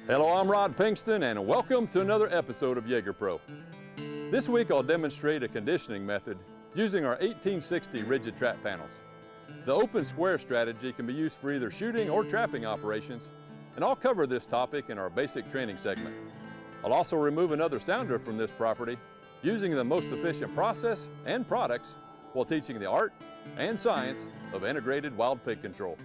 Hello, I'm Rod Pinkston and welcome to another episode of JAGER PRO. This week I'll demonstrate a conditioning method using our 1860 rigid trap panels. The open square strategy can be used for either shooting or trapping operations, and I'll cover this topic in our basic training segment. I'll also remove another sounder from this property using the most efficient process and products while teaching the art and science of integrated wild pig control.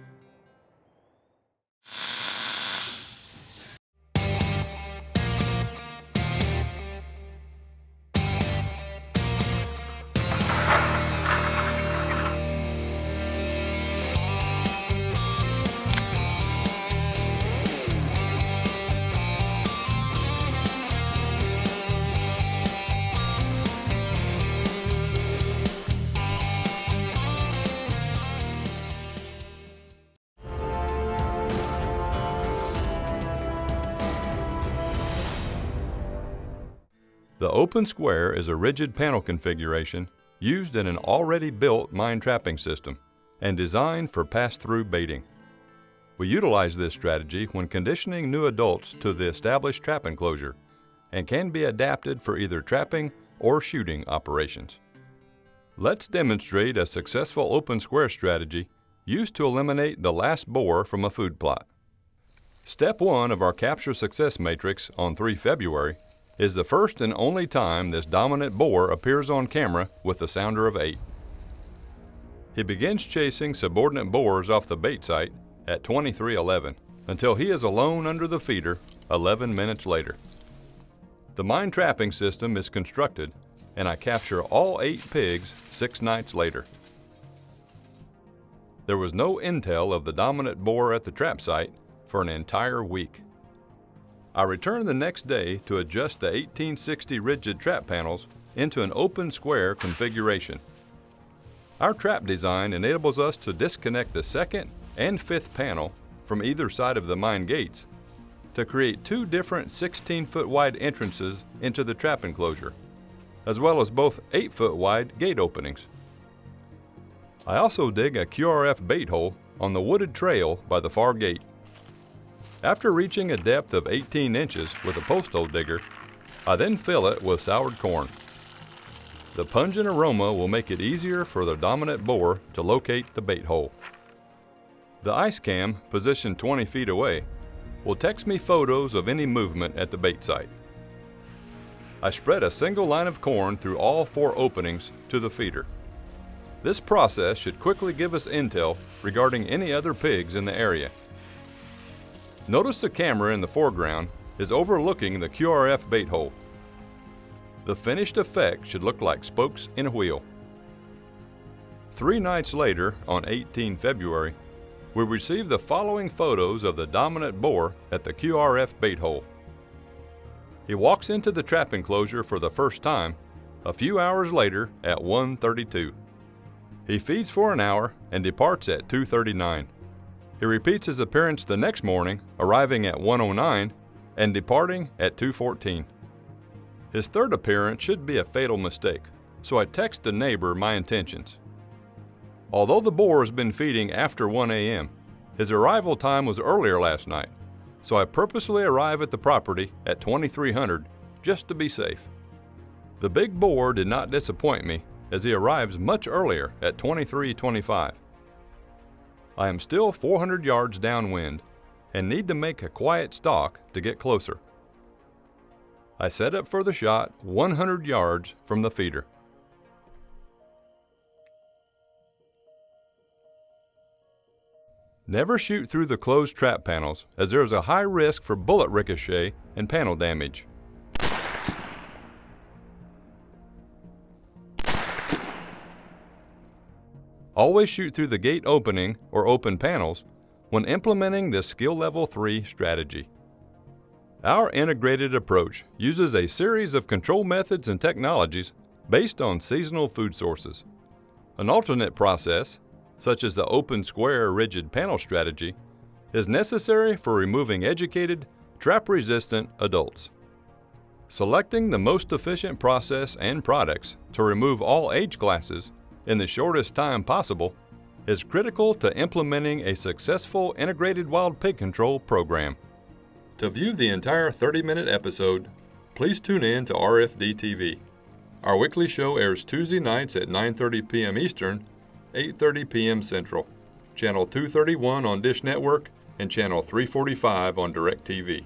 The open square is a rigid panel configuration used in an already built mine trapping system and designed for pass-through baiting. We utilize this strategy when conditioning new adults to the established trap enclosure and can be adapted for either trapping or shooting operations. Let's demonstrate a successful open square strategy used to eliminate the last boar from a food plot. Step 1 of our Capture Success Matrix on 3 February is the first and only time this dominant boar appears on camera with a sounder of 8. He begins chasing subordinate boars off the bait site at 23:11 until he is alone under the feeder 11 minutes later. The mine trapping system is constructed and I capture all 8 pigs 6 nights later. There was no intel of the dominant boar at the trap site for an entire week. I returned the next day to adjust the 1860 rigid trap panels into an open square configuration. Our trap design enables us to disconnect the 2nd and 5th panel from either side of the mine gates to create 2 different 16-foot wide entrances into the trap enclosure, as well as both 8-foot wide gate openings. I also dig a QRF bait hole on the wooded trail by the far gate. After reaching a depth of 18 inches with a post hole digger, I then fill it with soured corn. The pungent aroma will make it easier for the dominant boar to locate the bait hole. The ice cam, positioned 20 feet away, will text me photos of any movement at the bait site. I spread a single line of corn through all 4 openings to the feeder. This process should quickly give us intel regarding any other pigs in the area. Notice the camera in the foreground is overlooking the QRF bait hole. The finished effect should look like spokes in a wheel. 3 nights later, on 18 February, we received the following photos of the dominant boar at the QRF bait hole. He walks into the trap enclosure for the first time a few hours later at 1:32. He feeds for an hour and departs at 2:39. He repeats his appearance the next morning, arriving at 1:09 and departing at 2:14. His 3rd appearance should be a fatal mistake, so I text the neighbor my intentions. Although the boar has been feeding after 1 a.m., his arrival time was earlier last night, so I purposely arrive at the property at 2300 just to be safe. The big boar did not disappoint me as he arrives much earlier at 23:25. I am still 400 yards downwind and need to make a quiet stalk to get closer. I set up for the shot 100 yards from the feeder. Never shoot through the closed trap panels as there is a high risk for bullet ricochet and panel damage. Always shoot through the gate opening or open panels when implementing this Skill Level 3 strategy. Our integrated approach uses a series of control methods and technologies based on seasonal food sources. An alternate process, such as the open square rigid panel strategy, is necessary for removing educated, trap-resistant adults. Selecting the most efficient process and products to remove all age classes in the shortest time possible is critical to implementing a successful integrated wild pig control program. To view the entire 30-minute episode, please tune in to RFD-TV. Our weekly show airs Tuesday nights at 9:30 p.m. Eastern, 8:30 p.m. Central, Channel 231 on Dish Network, and Channel 345 on DirecTV.